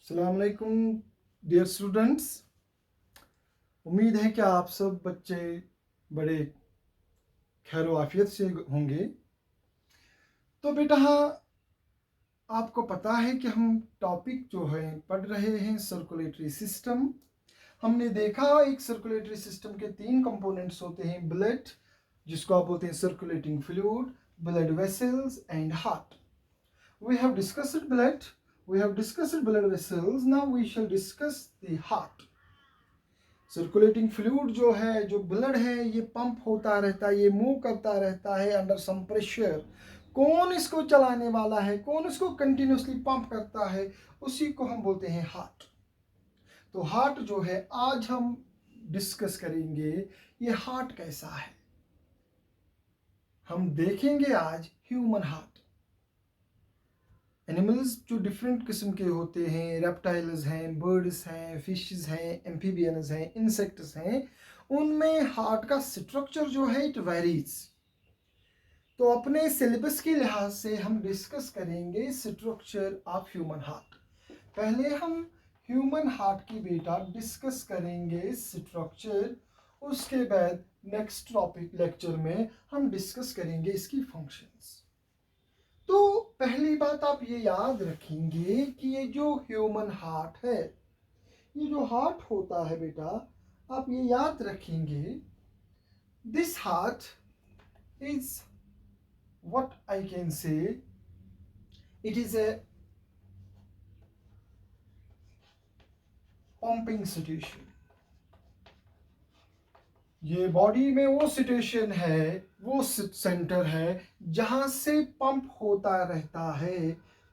अस्सलाम वालेकुम dear students. उम्मीद है कि आप सब बच्चे बड़े खैर आफियत से होंगे। तो बेटा आपको पता है कि हम टॉपिक जो है पढ़ रहे हैं सर्कुलेटरी सिस्टम। हमने देखा एक सर्कुलेटरी सिस्टम के 3 कंपोनेंट्स होते हैं, ब्लड जिसको आप बोलते हैं circulating fluid, blood vessels and heart. We have discussed blood, we have discussed blood vessels, now we shall discuss the heart. Circulating fluid जो है, जो ब्लड है, ये पंप होता रहता है, ये मूव करता रहता है अंडर सम प्रेशर। कौन इसको चलाने वाला है, कौन इसको कंटिन्यूसली पंप करता है, उसी को हम बोलते हैं हार्ट। तो हार्ट जो है आज हम डिस्कस करेंगे, ये हार्ट कैसा है। हम देखेंगे आज ह्यूमन हार्ट। एनिमल्स जो डिफरेंट किस्म के होते हैं, रेप्टाइल्स हैं, बर्ड्स हैं, फिशेस हैं, एम्फीबियंस हैं, इंसेक्ट्स हैं, उनमें हार्ट का स्ट्रक्चर जो है इट वेरीज। तो अपने सिलेबस के लिहाज से हम डिस्कस करेंगे स्ट्रक्चर ऑफ ह्यूमन हार्ट। पहले हम ह्यूमन हार्ट की बेटा डिस्कस करेंगे स्ट्रक्चर, उसके बाद नेक्स्ट टॉपिक लेक्चर में हम डिस्कस करेंगे इसकी फंक्शंस। तो पहली बात आप ये याद रखेंगे कि ये जो ह्यूमन हार्ट है, ये जो हार्ट होता है बेटा, आप ये याद रखेंगे, this heart is what I can say, it is a pumping situation. ये बॉडी में वो सिचुएशन है, वो सेंटर है जहां से पंप होता रहता है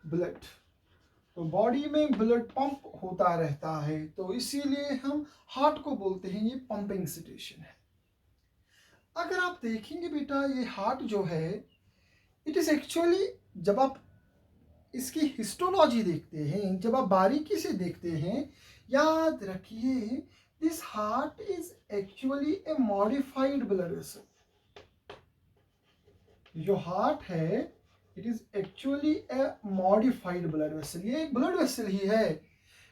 ब्लड। तो बॉडी में ब्लड पंप होता रहता है, तो इसीलिए हम हार्ट को बोलते हैं ये पंपिंग सिचुएशन है। अगर आप देखेंगे बेटा, ये हार्ट जो है इट इज एक्चुअली, जब आप इसकी हिस्टोलॉजी देखते हैं, जब आप बारीकी से देखते हैं, याद रखिए this heart is actually A modified blood vessel. जो हार्ट है it is actually A modified blood vessel. ये एक ब्लड वेसल ही है।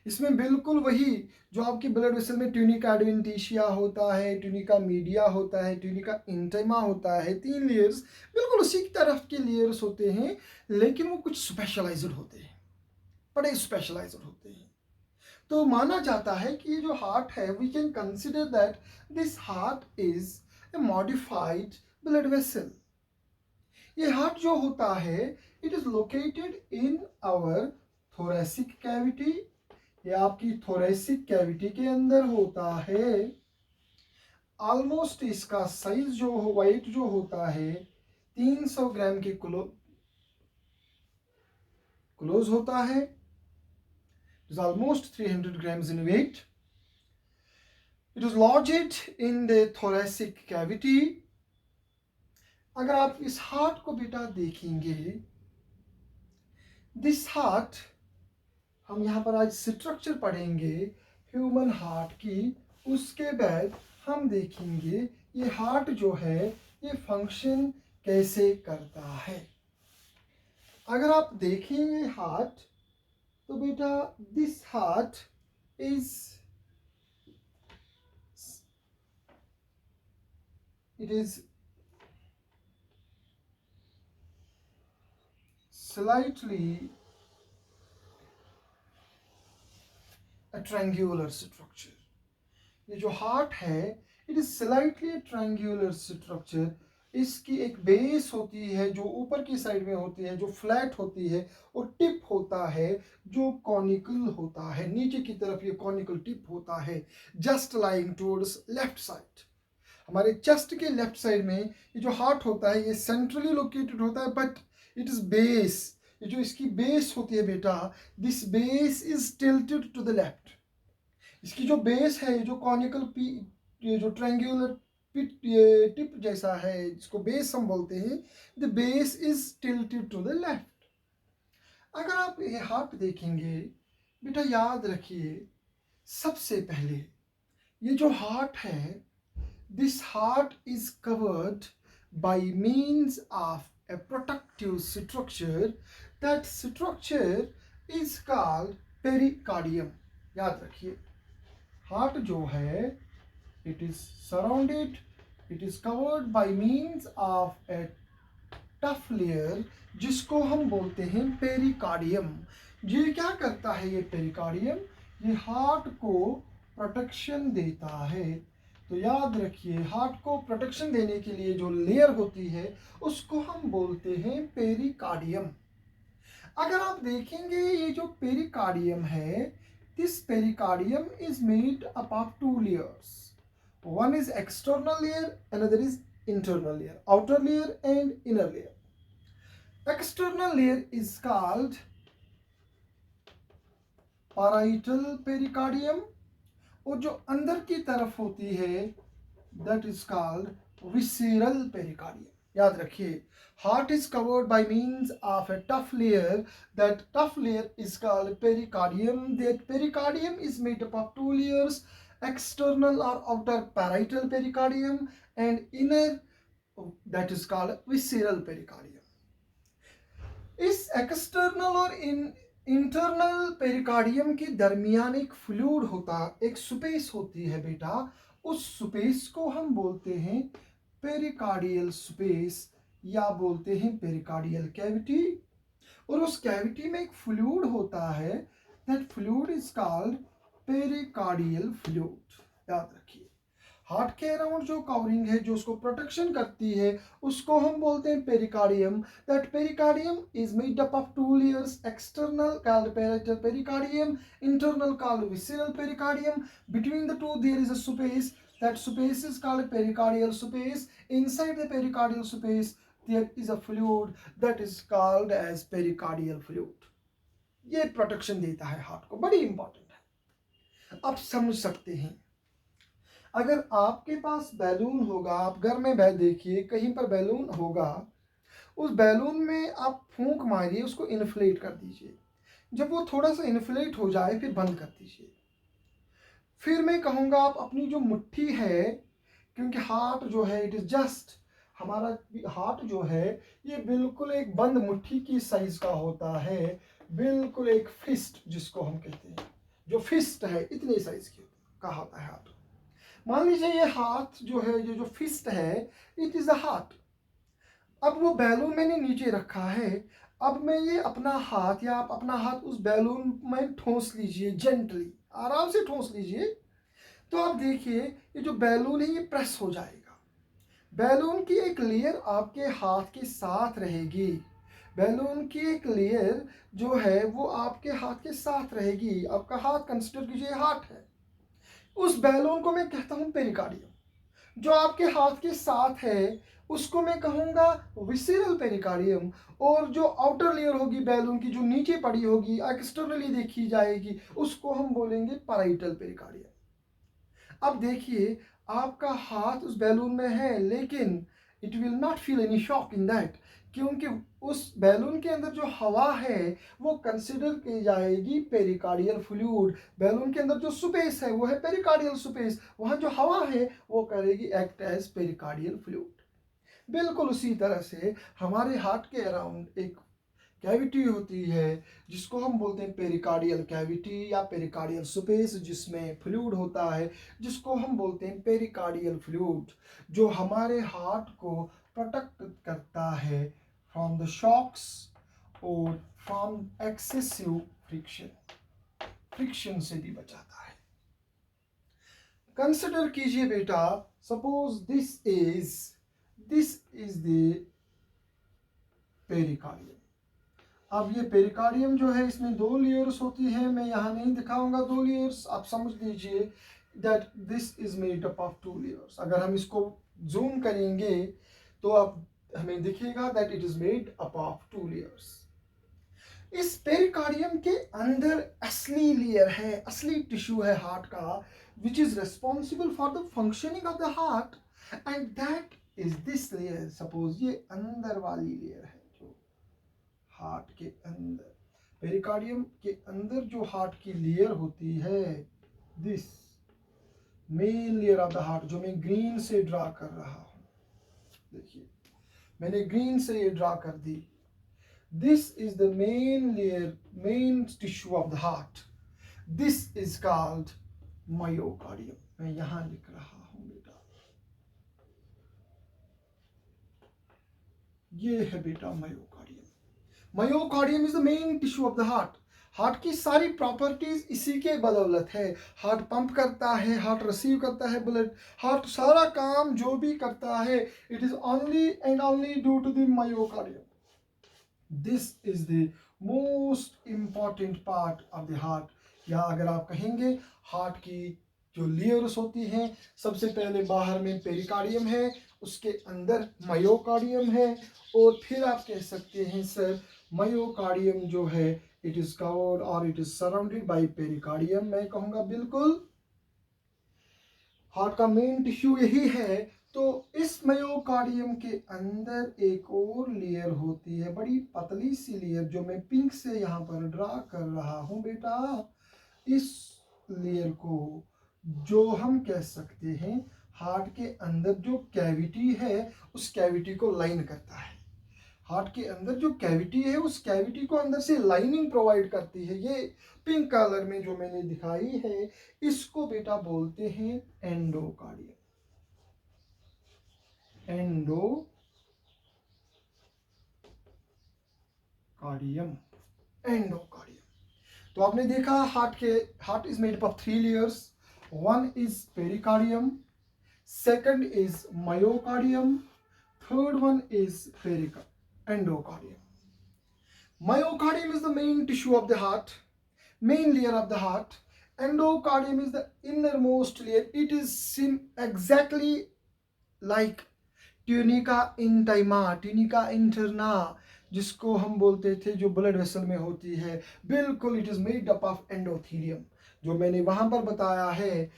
इसमें बिल्कुल वही जो आपकी ब्लड वेसल में ट्यूनिका एडवेंटिशिया होता है, ट्यूनिका मीडिया होता है, ट्यूनिका इंटिमा होता है, 3 लेयर्स, बिल्कुल उसी तरफ के लेयर्स होते हैं, लेकिन वो कुछ स्पेशलाइज्ड होते हैं, बड़े स्पेशलाइज्ड होते हैं। तो माना जाता है कि ये जो हार्ट है, we can consider that this heart is a modified blood vessel. ये हार्ट जो होता है it is located in our thoracic cavity. ये आपकी थोरेसिक कैविटी के अंदर होता है। ऑलमोस्ट इसका साइज जो वेट जो होता है 300 ग्राम के क्लोज होता है। It is almost 300 grams in weight. It is lodged in the thoracic cavity. अगर आप इस हार्ट को बेटा देखेंगे, दिस हार्ट, हम यहाँ पर आज स्ट्रक्चर पढ़ेंगे ह्यूमन हार्ट की, उसके बाद हम देखेंगे ये हार्ट जो है ये फंक्शन कैसे करता है। अगर आप देखेंगे हार्ट, तो बेटा this heart is, it is slightly a triangular structure. ये जो हार्ट है it is slightly triangular structure. इसकी एक बेस होती है जो ऊपर की साइड में होती है, जो फ्लैट होती है, और टिप होता है जो कॉनिकल होता है। नीचे की तरफ ये कॉनिकल टिप होता है, just lying towards left side. हमारे चेस्ट के लेफ्ट साइड में ये जो हार्ट होता है ये सेंट्रली लोकेटेड होता है, बट इट इज बेस, ये जो इसकी बेस होती है बेटा, this base is tilted to the left. इसकी जो बेस है, ये जो कॉनिकल ये जो ट्रायंगुलर टिप जैसा है, जिसको बेस हम बोलते हैं, the base is tilted to the left. अगर आप ये हार्ट देखेंगे बेटा, याद रखिए सबसे पहले ये जो हार्ट है, this heart is covered by means of a protective structure. That structure is called pericardium. याद रखिए, हार्ट जो है it is surrounded, it is covered by means of A tough layer जिसको हम बोलते हैं पेरिकार्डियम। ये क्या करता है ये पेरिकार्डियम? ये हार्ट को प्रोटेक्शन देता है। तो याद रखिए, हार्ट को प्रोटेक्शन देने के लिए जो लेयर होती है उसको हम बोलते हैं पेरिकार्डियम। अगर आप देखेंगे ये जो पेरिकार्डियम है, this pericardium is made up of two layers. One is external layer, another is internal layer, outer layer and inner layer. External layer is called parietal pericardium, और जो अंदर की तरफ होती है that is called visceral pericardium. याद रखिए, heart is covered by means of a tough layer. That tough layer is called pericardium. That pericardium is made up of two layers, external or outer parietal pericardium and inner, that is called visceral pericardium. इस external और internal pericardium के दरमियान एक fluid होता, एक space होती है बेटा। उस स्पेस को हम बोलते हैं पेरिकार्डियल स्पेस या बोलते हैं पेरिकार्डियल कैविटी। और उस कैविटी में एक फ्लूइड होता है, that fluid is called pericardial fluid. याद रखिए, हार्ट के अराउंड जो कवरिंग है, जो उसको प्रोटेक्शन करती है, उसको हम बोलते हैं pericardium. That pericardium is made up of two layers, external called parietal pericardium, internal called visceral pericardium. Between the two there is a space, that space is called pericardial space. Inside the pericardial space there is a fluid that is called as pericardial fluid. ये protection देता है heart को, बड़ी important है। आप समझ सकते हैं, अगर आपके पास बैलून होगा, आप घर में देखिए कहीं पर बैलून होगा, उस बैलून में आप फूंक मारिए, उसको इन्फ्लेट कर दीजिए। जब वो थोड़ा सा इन्फ्लेट हो जाए फिर बंद कर दीजिए। फिर मैं कहूँगा आप अपनी जो मुट्ठी है, क्योंकि हार्ट जो है इट इज जस्ट, हमारा हार्ट जो है ये बिल्कुल एक बंद मुट्ठी की साइज का होता है, बिल्कुल एक फिस्ट जिसको हम कहते हैं, जो फिस्ट है इतने साइज की का होता है हार्ट। मान लीजिए ये हाथ जो है, ये जो फिस्ट है, इट इज अ हार्ट। अब वो बैलून मैंने नीचे रखा है, अब मैं ये अपना हाथ या आप अपना हाथ उस बैलून में ठोस लीजिए, जेंटली आराम से ठोस लीजिए, तो आप देखिए ये जो बैलून है ये प्रेस हो जाएगा। बैलून की एक लेयर आपके हाथ के साथ रहेगी, बैलून की एक लेयर जो है वो आपके हाथ के साथ रहेगी। आपका हाथ कंसिडर कीजिए हार्ट है, उस बैलून को मैं कहता हूं पेरिकार्डियम। जो आपके हाथ के साथ है उसको मैं कहूंगा विसरल पेरिकार्डियम, और जो आउटर लेयर होगी बैलून की, जो नीचे पड़ी होगी, एक्सटर्नली देखी जाएगी, उसको हम बोलेंगे पैराइटल पेरिकार्डियम। अब देखिए, आपका हाथ उस बैलून में है, लेकिन it will not feel any shock in that, क्योंकि उस बैलून के अंदर जो हवा है वो कंसिडर की जाएगी पेरिकार्डियल फ्लूइड। बैलून के अंदर जो स्पेस है वो है पेरिकार्डियल स्पेस, वहाँ जो हवा है वो करेगी एक्ट एज पेरिकार्डियल फ्लूइड। बिल्कुल उसी तरह से हमारे हार्ट के अराउंड एक कैविटी होती है जिसको हम बोलते हैं पेरिकार्डियल कैविटी या पेरिकार्डियल स्पेस, जिसमें फ्लूइड होता है, जिसको हम बोलते हैं पेरिकार्डियल फ्लूइड, जो हमारे हार्ट को प्रोटेक्ट करता है फ्रॉम द शॉक्स और फ्रॉम एक्सेसिव फ्रिक्शन से भी बचाता है। कंसिडर कीजिए बेटा, suppose this is the pericardium. अब ये पेरिकार्डियम जो है इसमें दो लेयर्स होती है, मैं यहाँ नहीं दिखाऊंगा दो लेयर्स, आप समझ लीजिए that this is made up of two layers. अगर हम इसको जूम करेंगे तो अब हमें दिखेगा that it is made up of two layers. इस पेरिकार्डियम के अंदर असली लेयर है, असली टिश्यू है हार्ट का, which is responsible for the functioning of the heart, and that is this layer. Suppose ये अंदर वाली लेयर है, हार्ट के अंदर, पेरिकार्डियम के अंदर जो हार्ट की लेयर होती है, this main layer of the heart, जो मैं ग्रीन से ड्रा कर रहा हूं, देखिए मैंने ग्रीन से ये ड्रा कर दी। This is the main layer, main tissue of the heart, this is called myocardium. मैं यहां लिख रहा हूं बेटा, ये है बेटा myocardium. Myocardium is the main tissue of the heart. Heart की सारी प्रॉपर्टीज इसी के बदौलत है। हार्ट पंप करता है, हार्ट रिसीव करता है ब्लड, हार्ट सारा काम जो भी करता है, it is only and only due to the myocardium. This is the most important part of the heart. या अगर आप कहेंगे हार्ट की जो लेयर्स होती हैं, सबसे पहले बाहर में पेरिकार्डियम है, उसके अंदर मायोकार्डियम है, और फिर आप कह सकते हैं सर मायोकार्डियम जो है इट इज कवर्ड और it is surrounded by pericardium. मैं कहूंगा बिल्कुल हार्ट का मेन टिश्यू यही है। तो इस मायोकार्डियम के अंदर एक और लेयर होती है, बड़ी पतली सी लेयर, जो मैं पिंक से यहाँ पर ड्रा कर रहा हूँ बेटा। इस लेयर को जो हम कह सकते हैं हार्ट के अंदर जो कैविटी है, उस कैविटी को लाइन करता है। हार्ट के अंदर जो कैविटी है, उस कैविटी को अंदर से लाइनिंग प्रोवाइड करती है। ये पिंक कलर में जो मैंने दिखाई है, इसको बेटा बोलते हैं एंडोकार्डियम। एंडोकार्डियम। तो आपने देखा heart is made up of 3 layers. One is pericardium, second is myocardium, third one is endocardium. Myocardium is the main tissue of the heart, main layer of the heart. Endocardium is the innermost layer. It is exactly like tunica intima, tunica interna, जिसको हम बोलते थे जो blood vessel में होती है, बिल्कुल it is made up of endothelium. जो मैंने वहां पर बताया है,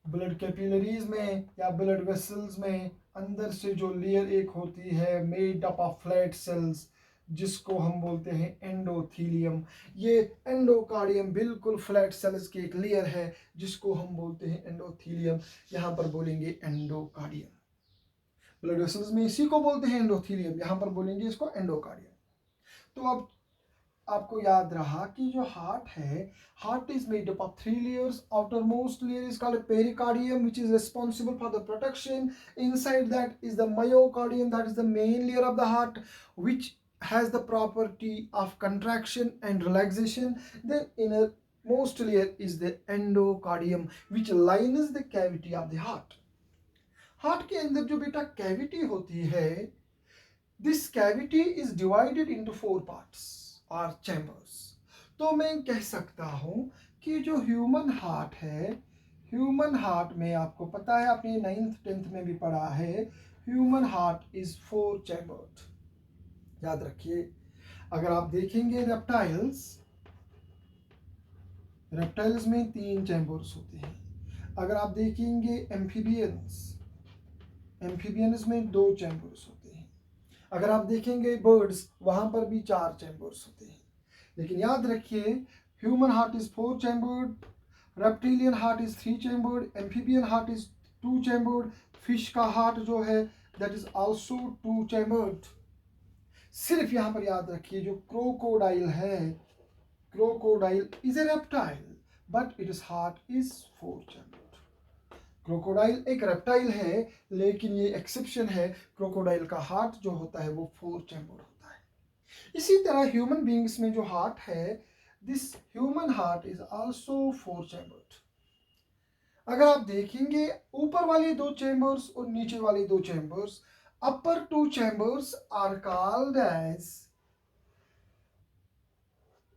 ब्लड कैपिलरीज में या ब्लड वेसल्स में अंदर से जो लेयर एक होती है made up of flat sales, जिसको हम बोलते हैं एंडोथीलियम। ये एंडोकार्डियम बिल्कुल फ्लैट सेल्स की एक लेयर है, जिसको हम बोलते हैं एंडोथीलियम। यहाँ पर बोलेंगे एंडोकार्डियम। ब्लड वेसल्स में इसी को बोलते हैं एंडोथीलियम, यहाँ पर बोलेंगे इसको एंडोकार्डियम। तो अब आपको याद रहा कि जो हार्ट है, heart is made up of 3 layers. Outer most layer is called pericardium which is responsible for the protection. Inside that is the myocardium, that is the main layer of the heart which has the property of contraction and relaxation. Then innermost layer is the endocardium which lines the cavity of the heart. Heart के अंदर जो बेटा cavity होती है, this cavity is divided into 4 parts or chambers. तो मैं कह सकता हूं कि जो ह्यूमन हार्ट है, ह्यूमन हार्ट में आपको पता है, आपने 9th 10th में भी पढ़ा है, ह्यूमन हार्ट इज 4 चैम्बर्ड। याद रखिए, अगर आप देखेंगे रेप्टाइल्स में 3 चैम्बर्स होते हैं। अगर आप देखेंगे एम्फीबियंस में 2 चैम्बर्स होते हैं। अगर आप देखेंगे बर्ड्स, वहां पर भी 4 चैम्बर्स होते हैं। लेकिन याद रखिए, human heart is 4 chambered, reptilian heart is 3 chambered, amphibian heart is 2 chambered, fish का हार्ट जो है दैट इज आल्सो 2 चैम्बर्ड। सिर्फ यहां पर याद रखिए, जो क्रोकोडाइल है, crocodile is a reptile but it is heart is 4 chambered. Crocodile एक रेप्टाइल है, लेकिन ये एक्सेप्शन है, क्रोकोडाइल का हार्ट जो होता है वो 4 चैम्बर होता है। इसी तरह ह्यूमन बीइंग्स में जो हार्ट है, this human heart is also 4 chambered. अगर आप देखेंगे ऊपर वाले 2 चैम्बर्स और नीचे वाले 2 chambers, upper 2 chambers are called as,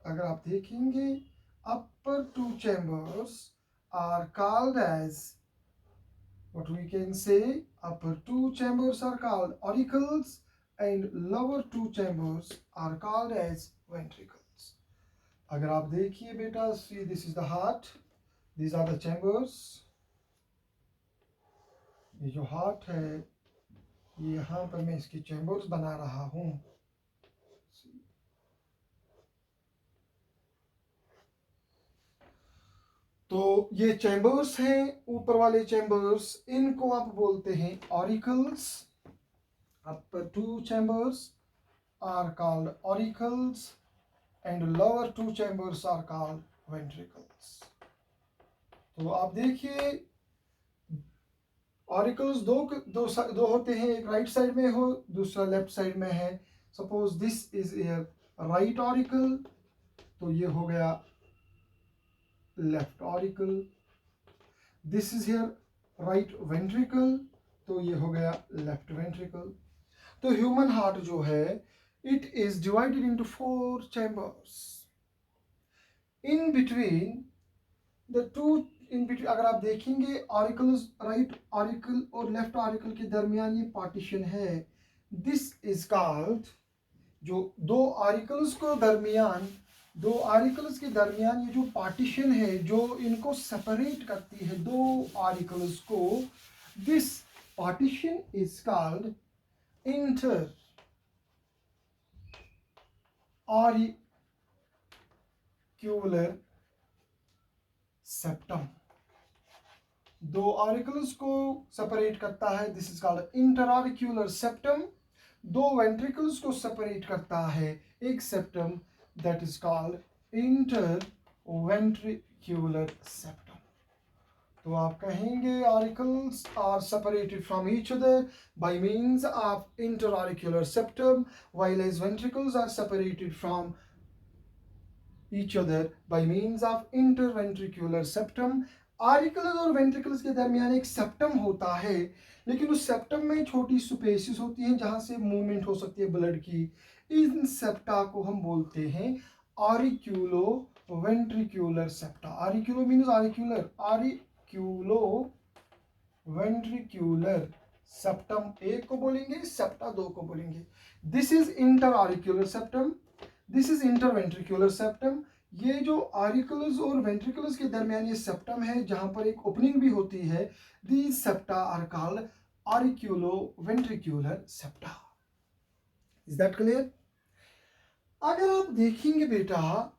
अगर आप देखेंगे upper 2 chambers are called as, what we can say, upper 2 chambers are called auricles and lower 2 chambers are called as ventricles. अगर आप देखिए बेटा, see this is the heart, these are the chambers. ये जो heart है, ये यहाँ पर मैं इसकी चैम्बर्स बना रहा हूँ। तो ये चैम्बर्स हैं, ऊपर वाले चैम्बर्स, इनको आप बोलते हैं auricles. upper 2 chambers are called auricles and lower 2 chambers are called ventricles. तो आप देखिए ऑरिकल्स दो होते हैं, एक राइट साइड में हो, दूसरा लेफ्ट साइड में है। Suppose this is a right auricle, तो ये हो गया left auricle. This is here right ventricle, तो ये हो गया लेफ्ट वेंट्रिकल। तो ह्यूमन हार्ट जो है it is divided into 4 chambers. In between the two, in between अगर आप देखेंगे ऑरिकल्स, राइट ऑरिकल और लेफ्ट ऑरिकल के दरमियान ये पार्टीशन है। दिस इज कॉल्ड, जो दो ऑरिकल्स के दरमियान ये जो पार्टीशन है जो इनको सेपरेट करती है दो ऑरिकल्स को, this partition is called inter auricular septum. दो ऑरिकल्स को सेपरेट करता है, this is called interauricular septum. दो वेंट्रिकल्स को सेपरेट करता है एक septum, that is called interventricular septum. तो आप कहेंगे auricles are separated from each other by means of interauricular septum, while as ventricles are separated from each other by means of interventricular septum। Auricles और ventricles के दरमियान एक septum होता है, लेकिन उस सेप्टम में छोटी स्पेसेस होती हैं जहां से मूवमेंट हो सकती है ब्लड की। इन सेप्टा को हम बोलते हैं auriculo ventricular septa. Auriculo means auricular, auriculo ventricular septum एक को बोलेंगे, सेप्टा दो को बोलेंगे। This is inter auricular septum, this is interventricular septum. ये जो ऑरिकल्स और वेंट्रिकल्स के दरमियान ये सेप्टम है जहां पर एक ओपनिंग भी होती है, these septa are called auriculo ventricular septa. Is that clear? अगर आप देखेंगे बेटा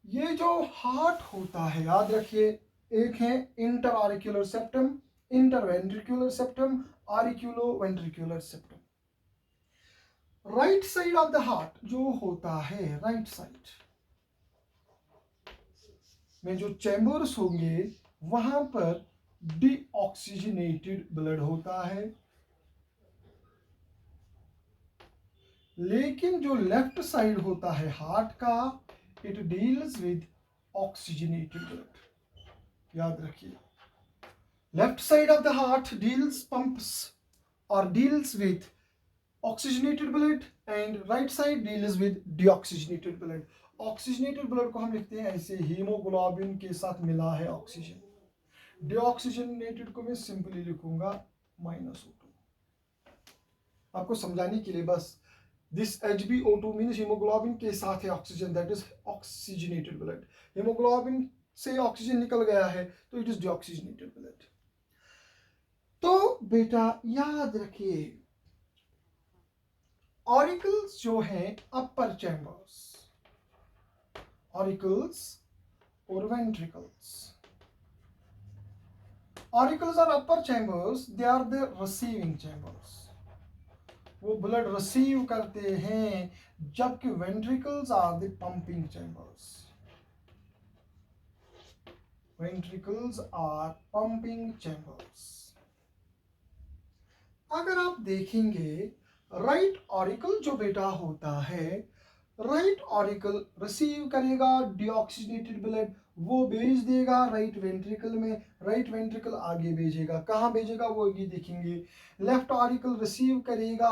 ये जो हार्ट होता है, याद रखिए एक है inter auricular septum, interventricular septum, auriculo ventricular septum. Right side of the heart जो होता है, राइट साइड में जो चैम्बर्स होंगे वहां पर डीऑक्सीजनेटेड ब्लड होता है, लेकिन जो लेफ्ट साइड होता है हार्ट का, it deals with oxygenated blood. याद रखिए left side of the heart deals pumps और deals with oxygenated blood and right side deals with deoxygenated blood। Oxygenated blood को हम लिखते हैं ऐसे, हीमोग्लोबिन के साथ मिला है ऑक्सीजन। डिऑक्सीजनेटेड को मैं सिंपली लिखूंगा -O2। आपको समझाने के लिए बस, दिस HbO2 मीन्स हीमोग्लोबिन के साथ है oxygen, that is oxygenated blood. Haemoglobin से ऑक्सीजन निकल गया है तो इट इज डिऑक्सीजनेटेड ब्लड। तो बेटा याद रखिए ऑरिकल्स जो हैं अपर चैम्बर्स, ऑरिकल्स और ventricles. Auricles are upper chambers, they are the receiving chambers. वो ब्लड रिसीव करते हैं, जबकि ventricles are the pumping chambers. Ventricles are pumping chambers. अगर आप देखेंगे राइट ऑरिकल जो बेटा होता है, राइट ऑरिकल रिसीव करेगा डिऑक्सीजनेटेड ब्लड, वो भेज देगा राइट वेंट्रिकल में, राइट वेंट्रिकल आगे भेजेगा, कहाँ भेजेगा वो ये देखेंगे। लेफ्ट ऑरिकल रिसीव करेगा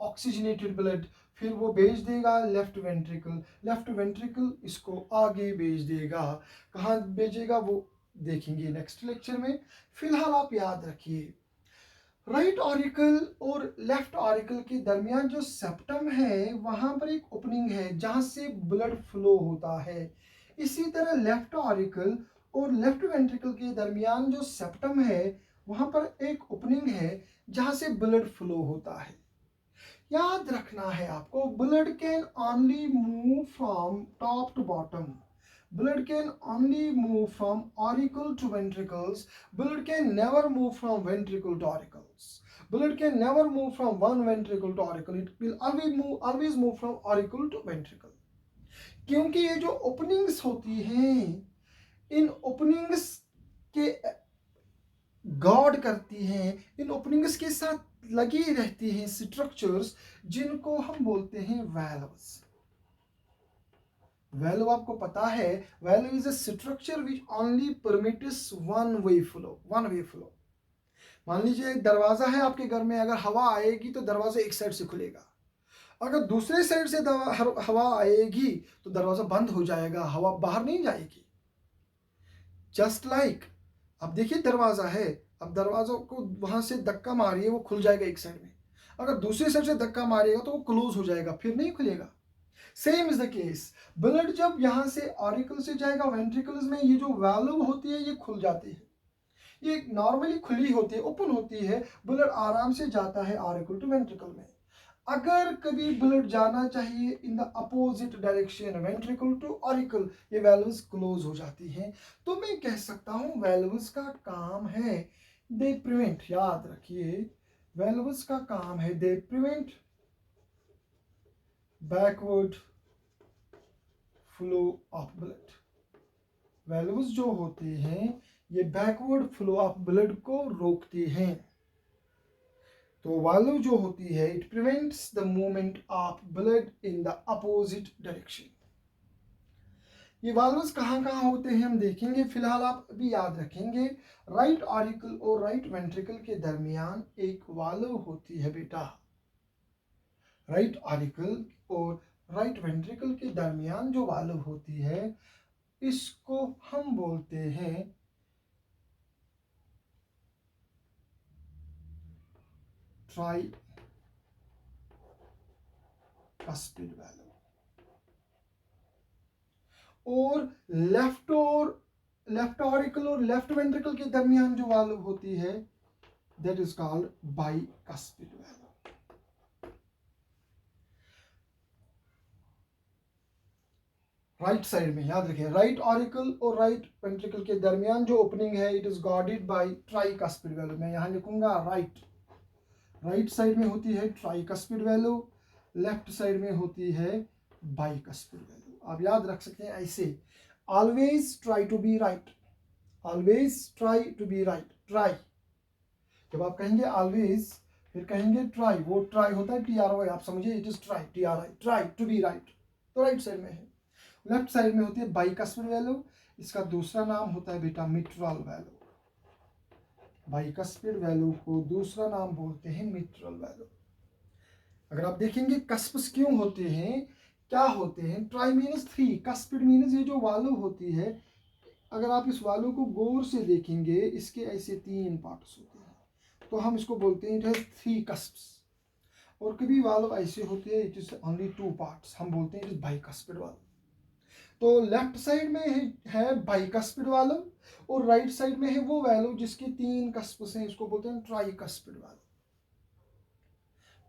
ऑक्सीजनेटेड ब्लड, फिर वो भेज देगा लेफ्ट वेंट्रिकल, लेफ्ट वेंट्रिकल इसको आगे भेज देगा, कहाँ भेजेगा वो देखेंगे नेक्स्ट लेक्चर में। फिलहाल आप याद रखिए राइट ऑरिकल और लेफ्ट ऑरिकल के दरमियान जो सेप्टम है वहां पर एक ओपनिंग है जहां से ब्लड फ्लो होता है। इसी तरह लेफ्ट ऑरिकल और लेफ्ट वेंट्रिकल के दरमियान जो सेप्टम है वहां पर एक ओपनिंग है जहां से ब्लड फ्लो होता है। याद रखना है आपको, blood can only move from top to bottom. Blood can only move from auricle to ventricles. Blood can never move from ventricle to auricles. Blood can never move from one ventricle to auricle. It will always move from auricle to ventricle. क्योंकि ये जो openings होती हैं, इन openings के guard करती हैं, इन openings के साथ लगी रहती हैं स्ट्रक्चर्स जिनको हम बोलते हैं वैल्व्स। वैल्व आपको पता है, valve is a structure which only permits one way flow. मान लीजिए एक दरवाजा है आपके घर में, अगर हवा आएगी तो दरवाजा एक साइड से खुलेगा, अगर दूसरे साइड से हवा आएगी तो दरवाजा बंद हो जाएगा, हवा बाहर नहीं जाएगी। जस्ट लाइक अब देखिए दरवाजा है, अब दरवाजा को वहां से धक्का मारिए वो खुल जाएगा एक साइड में, अगर दूसरी साइड से धक्का मारिएगा तो वो क्लोज हो जाएगा, फिर नहीं खुलेगा। Same is the case, blood जब यहाँ से ऑरिकल से जाएगा वेंट्रिकल्स में, ये जो वैल्व होती है ये खुल जाती है, ये नॉर्मली खुली होती है, ओपन होती है, ब्लड आराम से जाता है ऑरिकल टू वेंट्रिकल में। अगर कभी ब्लड जाना चाहिए in the opposite direction ventricle to auricle, ये वैल्व्स क्लोज हो जाती हैं। तो मैं कह सकता हूं वैल्व्स का काम है दे प्रिवेंट, याद रखिए वैल्व्स का काम है they prevent backward flow of blood. Valves जो होते हैं ये बैकवर्ड फ्लो ऑफ ब्लड को रोकती हैं। तो वाल्व जो होती है it prevents the movement of blood in the opposite direction. ये वाल्व्स कहाँ कहाँ होते हैं हम देखेंगे, फिलहाल आप अभी याद रखेंगे राइट ऑरिकल और राइट वेंट्रिकल के दरमियान एक वाल्व होती है बेटा। राइट ऑरिकल और राइट वेंट्रिकल के दरमियान जो वाल्व होती है इसको हम बोलते हैं ट्राइकस्पिड वाल्व। और लेफ्ट ऑरिकल और लेफ्ट वेंट्रिकल के दरमियान जो वाल्व होती है that is called bicuspid valve. Right side में याद रखिए राइट ऑरिकल और राइट वेंट्रिकल के दरमियान जो ओपनिंग है it is guarded by tricuspid valve. मैं यहां लिखूंगा राइट साइड में होती है ट्राइकस्पिड वाल्व, लेफ्ट साइड में होती है बाइकस्पिड वाल्व। आप याद रख सकते हैं ऐसे, always try to be right, always try to be right. Try जब आप कहेंगे ऑलवेज फिर कहेंगे ट्राई, वो ट्राई होता है TRY, आप समझिए it is try TRI, try to be right, तो राइट साइड में है। लेफ्ट साइड में होती है बाइकस्पिड वाल्व, इसका दूसरा नाम होता है बेटा मिट्रल वाल्व। बाइकस्पिड वाल्व को दूसरा नाम बोलते हैं मिट्रल वाल्व। अगर आप देखेंगे कस्प्स क्यों होते हैं, क्या होते हैं, ट्राई मीन्स 3, कस्पिड मीन्स ये जो वाल्व होती है, अगर आप इस वाल्व को गौर से देखेंगे इसके ऐसे 3 पार्ट्स होते हैं, तो हम इसको बोलते हैं इट हैज 3 कस्प्स। और कभी वाल्व ऐसे होते हैं इट इज ओनली 2 पार्ट्स, हम बोलते हैं इट इज बाइकस्पिड वाल्व। तो लेफ्ट साइड में है बाइकस्पिड वाल्व और राइट साइड में है वो वाल्व जिसके 3 कस्प्स हैं, इसको बोलते हैं tricuspid valve.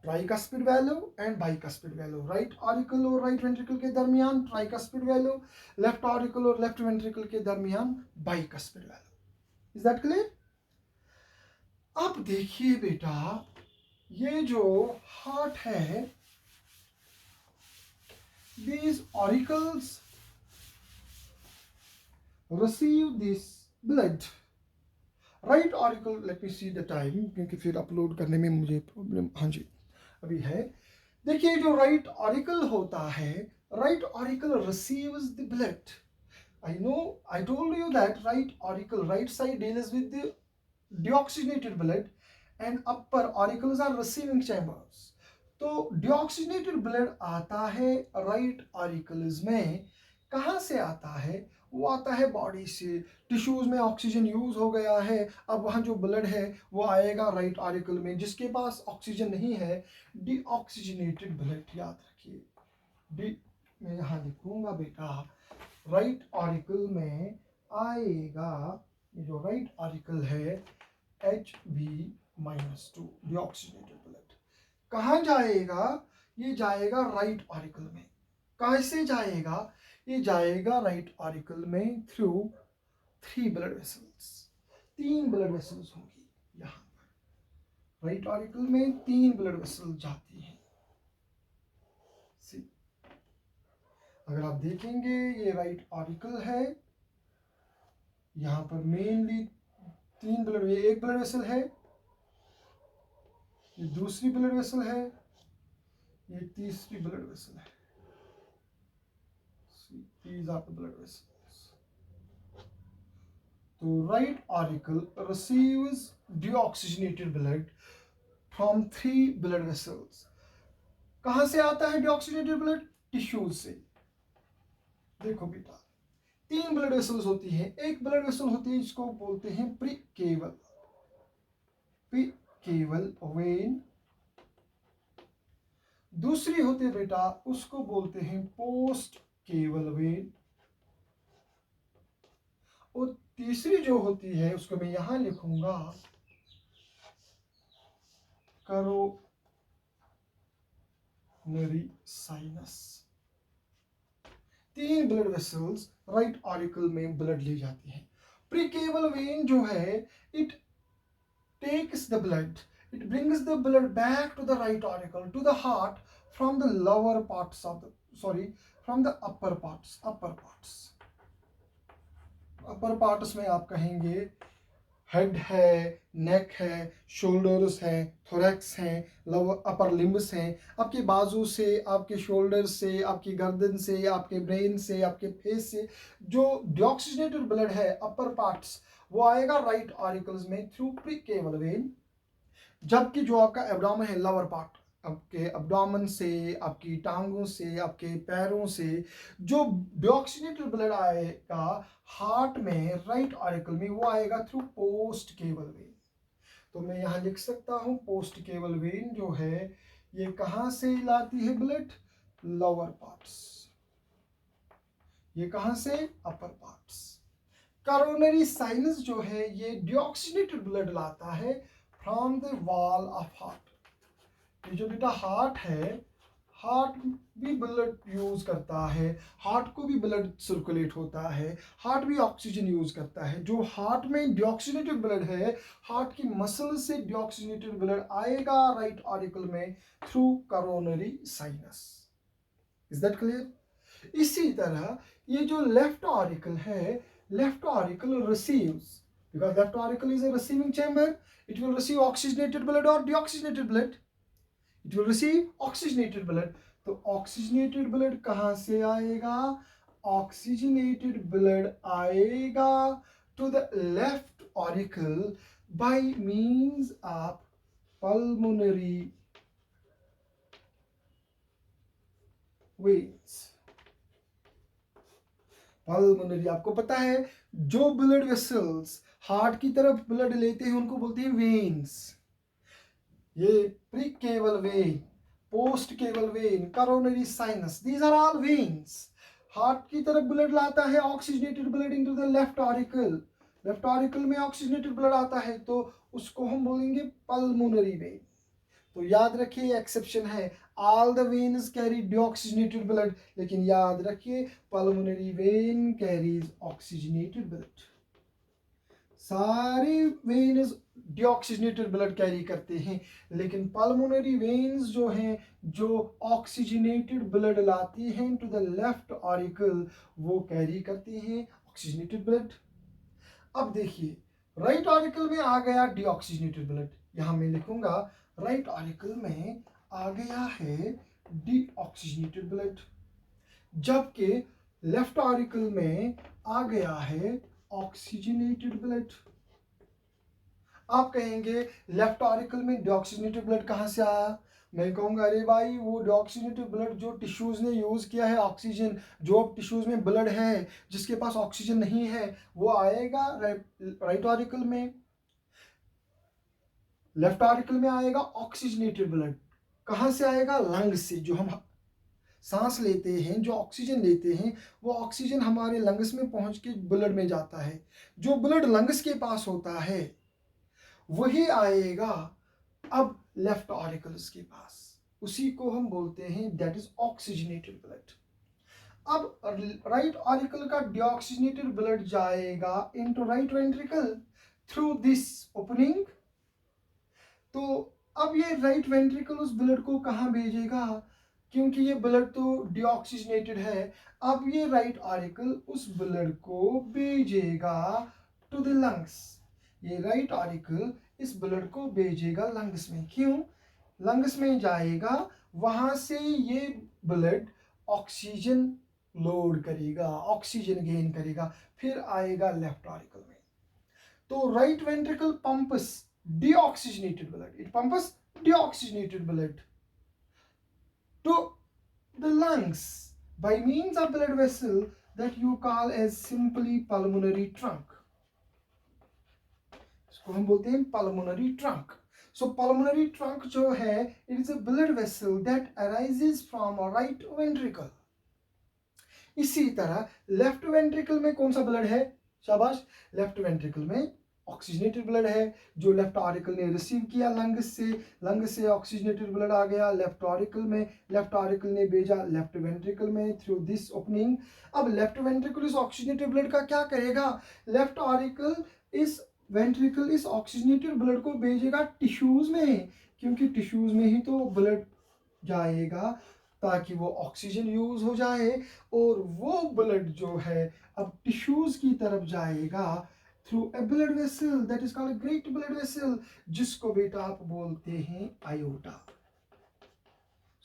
Tricuspid valve and bicuspid valve, right auricle और राइट वेंट्रिकल के दरमियान ट्राइकस्पिड वाल्व, लेफ्ट ऑरिकल और लेफ्ट वेंट्रिकल के दरमियान bicuspid valve. Is that clear? अब देखिए बेटा ये जो हार्ट है, these auricles receive this blood. Right auricle, let me see the time क्योंकि फिर अपलोड करने में मुझे प्रॉब्लम, हाँ जी अभी है। देखिए जो राइट ऑरिकल होता है, right auricle receives the blood. I know I told you that right auricle, right side deals with the deoxygenated blood and upper auricles are receiving chambers। तो deoxygenated blood आता है राइट ऑरिकल्स में, कहाँ से आता है, वो आता है बॉडी से, टिश्यूज में ऑक्सीजन यूज हो गया है, अब वहाँ जो ब्लड है वो आएगा राइट ऑरिकल में, जिसके पास ऑक्सीजन नहीं है डीऑक्सीजनेटेड ब्लड। याद रखिए डी, मैं यहाँ लिखूंगा बेटा राइट ऑरिकल में आएगा, ये जो राइट ऑरिकल है Hb-2 डीऑक्सीजनेटेड ब्लड। कहाँ जाएगा, ये जाएगा राइट ऑरिकल में। कैसे जाएगा, ये जाएगा राइट ऑरिकल में through 3 blood vessels, 3 blood vessels होंगी यहाँ पर। राइट ऑरिकल में 3 ब्लड वेसल्स जाती हैं। अगर आप देखेंगे ये राइट ऑरिकल है, यहाँ पर मेनली तीन ब्लड, ये एक ब्लड वेसल है, ये दूसरी ब्लड वेसल है, ये तीसरी ब्लड वेसल है। These are the blood vessels. तो right auricle receives deoxygenated blood from 3 blood vessels. कहाँ से आता है deoxygenated blood? टिश्यूज से। देखो बेटा, 3 ब्लड वेसल्स होती है। एक ब्लड वेसल होती है जिसको बोलते हैं प्रीकेवल, प्रीकेवल वेन। दूसरी होती है बेटा, उसको बोलते हैं पोस्ट केवल वेन। और तीसरी जो होती है उसको मैं यहां लिखूंगा coronary sinus. 3 blood vessels right auricle में ब्लड ले जाती हैं। प्रीकेवल वेन जो है, it takes the blood, it brings the blood back to the right auricle to the heart from the lower parts of the from the upper parts. Upper parts में आप कहेंगे head है, नेक है, shoulders हैं, thorax हैं, lower upper limbs हैं। आपके बाजू से, आपके शोल्डर से, आपकी गर्दन से, आपके ब्रेन से, आपके फेस से जो डिऑक्सीजनेटेड ब्लड है अपर पार्ट्स, वो आएगा राइट ऑरिकल्स में थ्रू प्रीकेवल वेन। जबकि जो आपका एब्डोमेन है, लोअर पार्ट, आपके एब्डोमेन से, आपकी टांगों से, आपके पैरों से जो डिऑक्सीजनेटेड ब्लड आएगा हार्ट में राइट ऑरिकल में, वो आएगा थ्रू पोस्ट केवल वेन। तो मैं यहाँ लिख सकता हूँ पोस्ट केवल वेन जो है ये कहाँ से लाती है ब्लड? Lower parts. ये कहाँ से? अपर पार्ट्स। करोनरी साइनस जो है ये डिऑक्सीजनेटेड ब्लड लाता है from the wall of heart. ये जो बेटा हार्ट है, हार्ट भी ब्लड यूज करता है, हार्ट को भी ब्लड सर्कुलेट होता है, हार्ट भी ऑक्सीजन यूज करता है। जो हार्ट में डिऑक्सीजनेटेड ब्लड है, हार्ट की मसल से डिऑक्सीजनेटेड ब्लड आएगा राइट ऑरिकल में through coronary sinus. Is that clear? इसी तरह ये जो लेफ्ट ऑरिकल है, left auricle receives, because left auricle is a receiving chamber, it will receive oxygenated blood or deoxygenated blood. It will receive oxygenated blood. तो oxygenated blood कहाँ से आएगा? Oxygenated blood आएगा to the left auricle by means of pulmonary veins. Pulmonary, आपको पता है जो blood vessels heart की तरफ ब्लड लेते हैं उनको बोलते हैं वेन्स। ये precaval vein, post caval vein, coronary sinus, these are all veins. Heart की तरफ ब्लड लाता है oxygenated blood into the left auricle, left auricle में ऑक्सीजनेटेड ब्लड आता है तो उसको हम बोलेंगे पल्मोनरी वेन। तो याद रखिए एक्सेप्शन है, all the veins carry deoxygenated blood, लेकिन याद रखिए pulmonary vein carries oxygenated blood. सारी वेन्स डिऑक्सीजनेटेड ब्लड कैरी करते हैं, लेकिन पल्मोनरी वेन्स जो हैं जो ऑक्सीजनेटेड ब्लड लाती हैं टू द लेफ्ट ऑरिकल, वो कैरी करती हैं ऑक्सीजनेटेड ब्लड। अब देखिए राइट ऑरिकल में आ गया डिऑक्सीजनेटेड ब्लड, यहां मैं लिखूंगा राइट ऑरिकल में आ गया है डीऑक्सीजनेटेड ब्लड, जबकि लेफ्ट ऑरिकल में आ गया है ऑक्सीजनेटेड ब्लड। आप कहेंगे लेफ्ट ऑरिकल में डीऑक्सीजनेटेड ब्लड कहाँ से आया? मैं कहूँगा अरे भाई वो डीऑक्सीजनेटेड ब्लड जो टिश्यूज ने यूज किया है ऑक्सीजन, जो टिश्यूज में ब्लड है जिसके पास ऑक्सीजन नहीं है, वो आएगा राइट ऑरिकल में। लेफ्ट ऑरिकल में आएगा ऑक्सीजनेटेड ब्लड, कहाँ से आएगा? लंग से। जो हम सांस लेते हैं, जो ऑक्सीजन लेते हैं, वो ऑक्सीजन हमारे लंग्स में पहुंच के ब्लड में जाता है। जो ब्लड लंग्स के पास होता है वही आएगा अब लेफ्ट ऑरिकल्स के पास, उसी को हम बोलते हैं दैट इज ऑक्सीजनेटेड ब्लड। अब राइट ऑरिकल का डिऑक्सीजनेटेड ब्लड जाएगा into right ventricle through this opening. तो अब ये राइट वेंट्रिकल उस ब्लड को कहाँ भेजेगा? क्योंकि ये ब्लड तो डीऑक्सीजनेटेड है। अब ये राइट आर्टिकल उस ब्लड को भेजेगा टू द लंग्स। ये राइट आर्टिकल इस ब्लड को भेजेगा लंग्स में। क्यों? लंग्स में जाएगा, वहां से ये ब्लड ऑक्सीजन लोड करेगा, ऑक्सीजन गेन करेगा, फिर आएगा लेफ्ट आर्टिकल में। तो right ventricle pumps deoxygenated blood. It pumps deoxygenated blood to the lungs by means of blood vessel that you call as simply pulmonary trunk. इसको हम बोलते हैं pulmonary trunk. So pulmonary trunk जो है, it is a blood vessel that arises from a right ventricle. इसी तरह left ventricle में कौन सा ब्लड है? शाबाश, लेफ्ट वेंट्रिकल में ऑक्सीजनेटेड ब्लड है, जो लेफ्ट आर्टिकल ने रिसीव किया लंग से ऑक्सीजनेटेड ब्लड आ गया लेफ्ट आर्टिकल में, लेफ्ट आर्टिकल ने भेजा लेफ्ट वेंट्रिकल में थ्रू दिस ओपनिंग। अब लेफ्ट वेंट्रिकल इस ऑक्सीजनेटेड ब्लड का क्या करेगा? लेफ्ट आर्टिकल इस वेंट्रिकल इस ऑक्सीजनेटेड ब्लड को भेजेगा टिश्यूज में, क्योंकि टिश्यूज में ही तो ब्लड जाएगा ताकि वो ऑक्सीजन यूज हो जाए, और वो ब्लड जो है अब टिश्यूज की तरफ जाएगा through a blood vessel that is called great blood vessel, जिसको बेटा आप बोलते हैं आयोटा।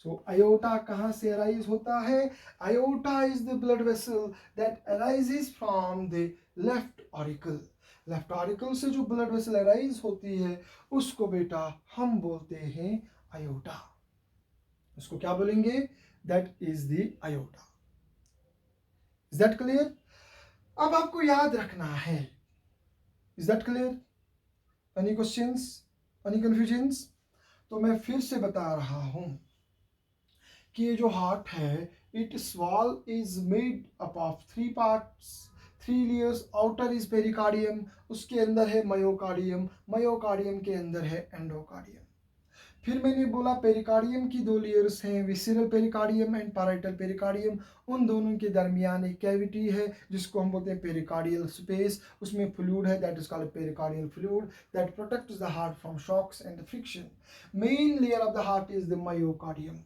सो आयोटा कहां से अराइज होता है? Aorta is the blood vessel that arises from the left auricle. Left auricle से जो ब्लड वेसल अराइज होती है उसको बेटा हम बोलते हैं आयोटा। उसको क्या बोलेंगे? That is the iota. Is that clear? अब आपको याद रखना है। Is that clear? Any questions, any confusions? तो मैं फिर से बता रहा हूं कि ये जो हार्ट है, it's wall is made up of 3 parts, 3 layers. Outer is pericardium, उसके अंदर है मायोकार्डियम, मायोकार्डियम के अंदर है एंडोकार्डियम। फिर मैंने बोला पेरिकार्डियम की 2 लेयर्स हैं, visceral pericardium and parietal pericardium. उन दोनों के दरमियान एक कैविटी है जिसको हम बोलते हैं पेरिकार्डियल स्पेस। उसमें फ्लूइड है that is called pericardial fluid that protects the heart from shocks and friction. Main layer of the heart is the myocardium,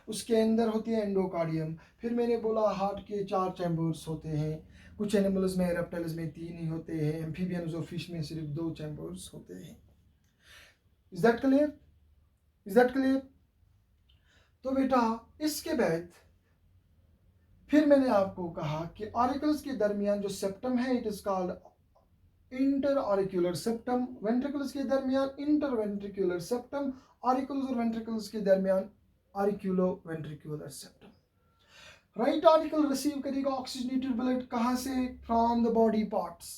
उसके अंदर होती है एंडोकार्डियम। फिर मैंने बोला हार्ट के 4 चैम्बर्स होते हैं, कुछ एनिमल्स में, रेप्टाइल्स में 3 ही होते हैं, एम्फीबियंस और फिश में सिर्फ 2 चैम्बर्स होते हैं। Is that clear? Is that clear? तो बेटा इसके बाद फिर मैंने आपको कहा कि ऑरिकल्स के दरमियान जो सेप्टम है it is called inter auricular septum. Ventricles के दरमियान इंटर वेंट्रिकुलर सेप्टम, ऑरिकल्स और वेंट्रिकल्स के दरमियान auriculo ventricular septum. Right auricle receive करेगा ऑक्सीजनेटेड ब्लड कहां से? From the body parts.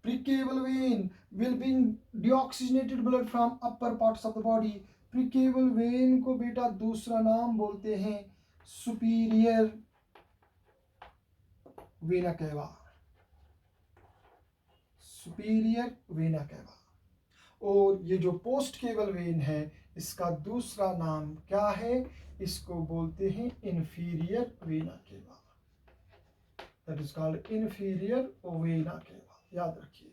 Precaval vein will bring deoxygenated blood from upper parts of the body. Precaval vein को बेटा दूसरा नाम बोलते हैं superior vena cava, superior vena cava. और ये जो पोस्ट केबल वेन है इसका दूसरा नाम क्या है? इसको बोलते हैं inferior vena cava, that is called inferior vena cava. याद रखिए,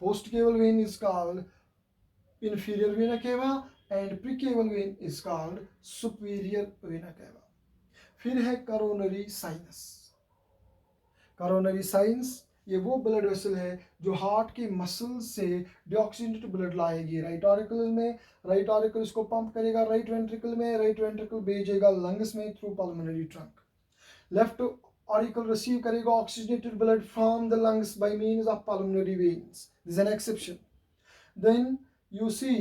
post cable when is called inferior vena cava and precaval vein is called superior vena cava. फिर है coronary sinus। coronary sinus ये वो ब्लड वेसल है जो heart के muscle से डीऑक्सीजनेटेड ब्लड लाएगी राइट ऑरिकल में। राइट ऑरिकल इसको पंप करेगा राइट वेंट्रिकल में, राइट वेंट्रिकल भेजेगा लंग्स में through pulmonary trunk. Left auricle receive करेगा oxygenated blood from the lungs by means of pulmonary veins. This is an exception. Then you see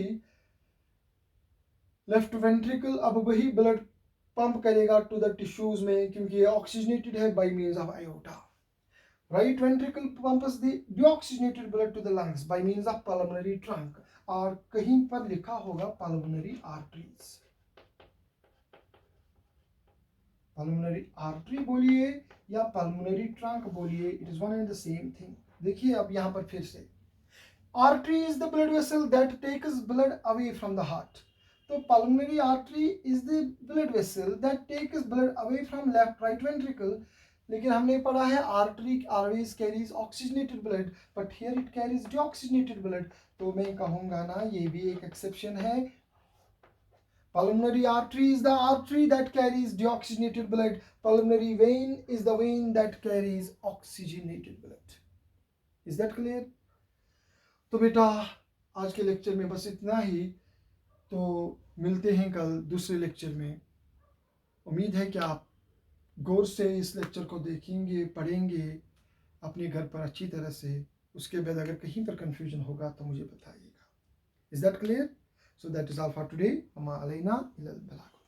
left ventricle अब वही ब्लड pump करेगा to the tissues में क्योंकि ये ऑक्सीजनेटेड है by means of aorta. Right ventricle pumps the deoxygenated blood to the lungs by means of pulmonary trunk, और कहीं पर लिखा होगा पल्मोनरी आर्टरीज। पल्मोनरी आर्टरी बोलिए या पल्मोनरी ट्रंक बोलिए, it is one and the same thing. देखिए अब यहां पर फिर से artery is the blood vessel that takes blood away from the heart. तो pulmonary artery is the blood vessel that takes blood away from left right ventricle. लेकिन हमने पढ़ा है artery always carries oxygenated blood but here it carries deoxygenated blood। तो मैं कहूँगा ना ये भी एक exception है Pulmonary artery is the artery that carries deoxygenated blood. Pulmonary vein is the vein that carries oxygenated blood. Is that clear? तो बेटा आज के लेक्चर में बस इतना ही। तो मिलते हैं कल दूसरे लेक्चर में। उम्मीद है कि आप गौर से इस लेक्चर को देखेंगे, पढ़ेंगे अपने घर पर अच्छी तरह से। उसके बाद अगर कहीं पर कंफ्यूजन होगा तो मुझे बताइएगा। Is that clear? So that is all for today. अमा अलैना इलल बलाग।